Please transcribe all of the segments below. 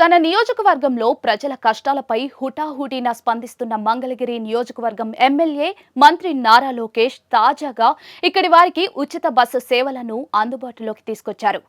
తన నియోజకవర్గంలో ప్రజల కష్టాలపై హుటాహుటిన స్పందిస్తున్న మంగళగిరి నియోజకవర్గం ఎమ్మెల్యే మంత్రి నారా లోకేష్ తాజాగా ఇక్కడి వారికి ఉచిత బస్సు సేవలను అందుబాటులోకి తీసుకొచ్చారు.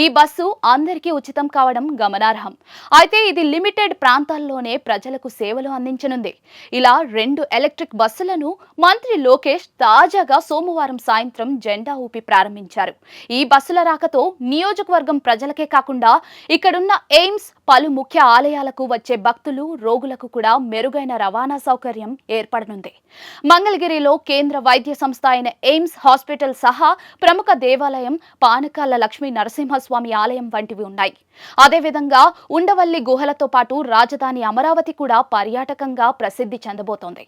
ఈ బస్సు అందరికీ ఉచితం కావడం గమనార్హం. అయితే ఇది లిమిటెడ్ ప్రాంతాల్లోనే ప్రజలకు సేవలు అందించనుంది. ఇలా 2 ఎలక్ట్రిక్ బస్సులను మంత్రి లోకేష్ తాజాగా సోమవారం సాయంత్రం జెండా ఊపి ప్రారంభించారు. ఈ బస్సుల రాకతో నియోజకవర్గం ప్రజలకే కాకుండా ఇక్కడున్న ఎయిమ్స్ పలు ముఖ్య ఆలయాలకు వచ్చే భక్తులు, రోగులకు కూడా మెరుగైన రవాణా సౌకర్యం ఏర్పడనుంది. మంగళగిరిలో కేంద్ర వైద్య సంస్థ అయిన ఎయిమ్స్ హాస్పిటల్ సహా ప్రముఖ దేవాలయం పానకాల లక్ష్మీ నరసింహస్వామి ఆలయం వంటివి ఉన్నాయి. అదేవిధంగా ఉండవల్లి గుహలతో పాటు రాజధాని అమరావతి కూడా పర్యాటకంగా ప్రసిద్ధి చెందబోతోంది.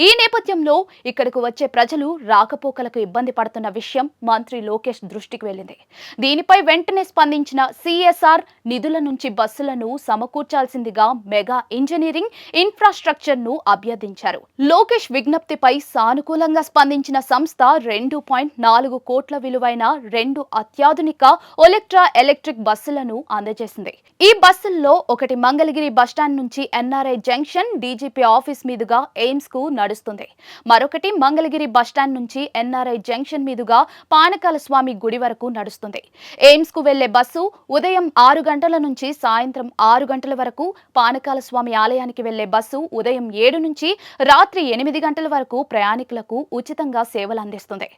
ఈ నేపథ్యంలో ఇక్కడకు వచ్చే ప్రజలు రాకపోకలకు ఇబ్బంది పడుతున్న విషయం మంత్రి లోకేష్ దృష్టికి వెళ్లింది. దీనిపై వెంటనే స్పందించిన సిఎస్ఆర్ నిధుల నుంచి బస్సులను సమకూర్చాల్సిందిగా మెగా ఇంజనీరింగ్ ఇన్ఫ్రాస్ట్రక్చర్ ను అభ్యర్థించారు. లోకేష్ విజ్ఞప్తిపై సానుకూలంగా స్పందించిన సంస్థ 2.4 కోట్ల విలువైన 2 అత్యాధునిక ఒలెక్ట్రా ఎలక్ట్రిక్ బస్సులను అందజేసింది. ఈ బస్సుల్లో ఒకటి మంగళగిరి బస్టాండ్ నుంచి ఎన్ఆర్ఐ జంక్షన్ డీజీపీ ఆఫీస్ మీదుగా ఎయిమ్స్ కు నడుస్తుంది. మరొకటి మంగళగిరి బస్టాండ్ నుంచి ఎన్ఆర్ఐ జంక్షన్ మీదుగా పానకాల స్వామి గుడి వరకు నడుస్తుంది. ఎయిమ్స్ కు వెళ్లే బస్సు ఉదయం 6 గంటల నుంచి సాయంత్రం 6 గంటల వరకు, పానకాల స్వామి ఆలయానికి వెళ్లే బస్సు ఉదయం 7 నుంచి రాత్రి 8 గంటల వరకు ప్రయాణికులకు ఉచితంగా సేవలు అందిస్తుంది.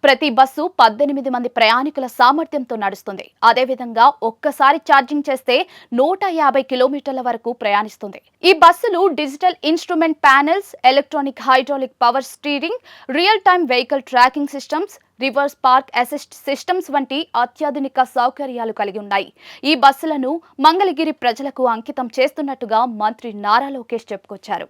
ప్రతి బస్సు 18 మంది ప్రయాణికుల సామర్థ్యంతో నడుస్తుంది. అదేవిధంగా ఒక్కసారి ఛార్జింగ్ చేస్తే 150 కిలోమీటర్ల వరకు ప్రయాణిస్తుంది. ఈ బస్సులు digital instrument panels, electronic hydraulic power steering, real time vehicle tracking systems, reverse park assist systems వంటి అత్యాధునిక సౌకర్యాలు కలిగి ఉన్నాయి. ఈ బస్సులను మంగళగిరి ప్రజలకు అంకితం చేస్తున్నట్టుగా మంత్రి నారా లోకేష్ చెప్పుకొచ్చారు.